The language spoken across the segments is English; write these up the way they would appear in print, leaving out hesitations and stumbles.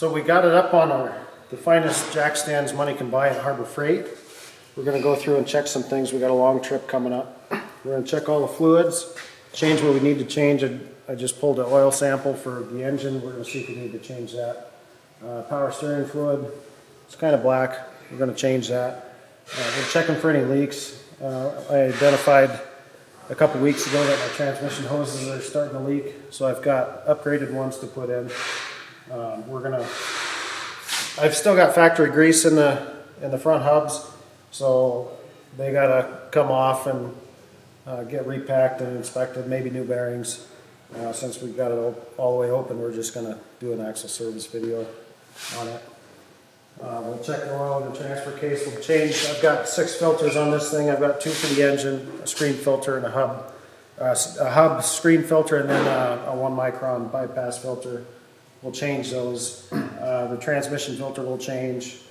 So we got it up on the finest jack stands money can buy at Harbor Freight. We're going to go through and check some things. We got a long trip coming up. We're going to check all the fluids, change what we need to change. I just pulled an oil sample for the engine. We're going to see if we need to change that. Power steering fluid, it's kind of black. We're going to change that. We're checking for any leaks. I identified a couple weeks ago that my transmission hoses are starting to leak, so I've got upgraded ones to put in. I've still got factory grease in the front hubs, so they gotta come off and get repacked and inspected, maybe new bearings. Since we've got it all the way open, we're just gonna do an axle service video on it. We'll check the oil in the transfer case. We'll change. I've got 6 filters on this thing. I've got 2 for the engine, a screen filter and a hub screen filter, and then a 1 micron bypass filter. We'll change those. The transmission filter will change.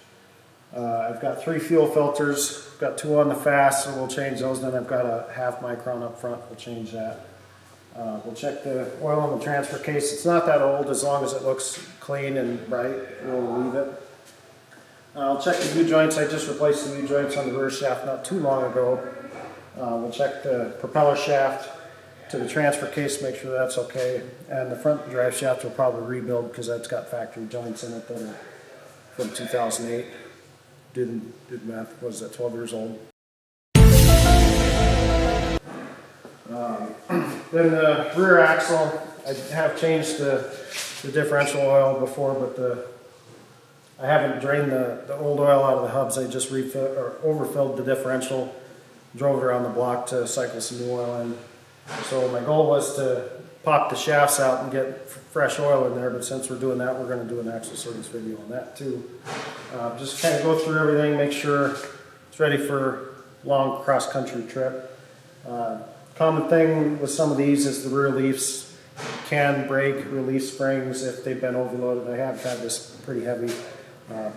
I've got 3 fuel filters. I've got 2 on the fast, so we'll change those. Then I've got a 1/2 micron up front. We'll change that. We'll check the oil in the transfer case. It's not that old. As long as it looks clean and bright, we'll leave it. I'll check the U-joints. I just replaced the U-joints on the rear shaft not too long ago. We'll check the propeller shaft to the transfer case, make sure that's okay. And the front drive shaft will probably rebuild because that's got factory joints in it that are from 2008. Did the math, what was that, 12 years old. Then the rear axle, I have changed the differential oil before, but I haven't drained the old oil out of the hubs. I just overfilled the differential, drove it around the block to cycle some new oil in. So my goal was to pop the shafts out and get fresh oil in there, but since we're doing that, we're going to do an axle service video on that too. Just kind of go through everything, make sure it's ready for a long cross-country trip. Common thing with some of these is the rear leafs can break, release springs if they've been overloaded. I have had this pretty heavy,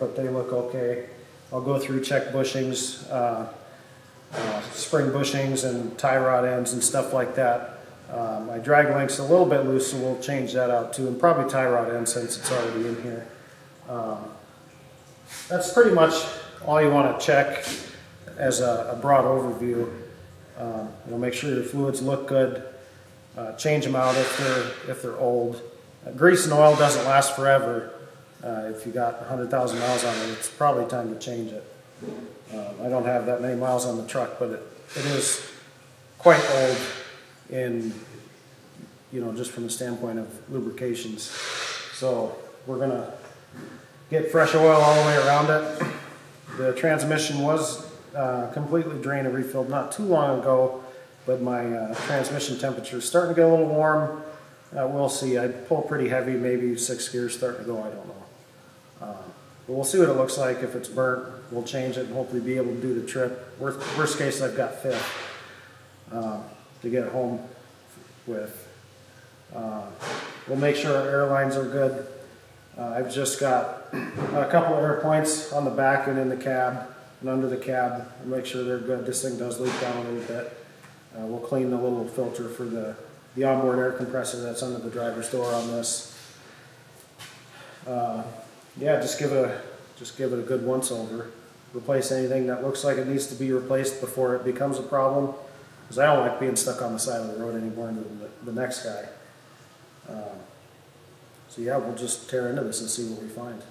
but they look okay. I'll go through, check bushings, spring bushings and tie rod ends and stuff like that. My drag link's a little bit loose, so we'll change that out too, and probably tie rod ends since it's already in here. That's pretty much all you want to check as a broad overview. Make sure your fluids look good. Change them out if they're old. Grease and oil doesn't last forever. If you got 100,000 miles on it, it's probably time to change it. I don't have that many miles on the truck, but it is quite old in, just from the standpoint of lubrications. So we're gonna get fresh oil all the way around it. The transmission was completely drained and refilled not too long ago, but my transmission temperature is starting to get a little warm. We'll see. I pull pretty heavy, maybe 6 gears starting to go, I don't know. But we'll see what it looks like. If it's burnt, we'll change it and hopefully be able to do the trip. Worst case, I've got 5th to get home with. We'll make sure our air lines are good. I've just got a couple of air points on the back and in the cab and under the cab. We'll make sure they're good. This thing does leak down a little bit. We'll clean the little filter for the onboard air compressor that's under the driver's door on this. Yeah, just give it a good once over. Replace anything that looks like it needs to be replaced before it becomes a problem, because I don't like being stuck on the side of the road anymore than the next guy. So yeah, we'll just tear into this and see what we find.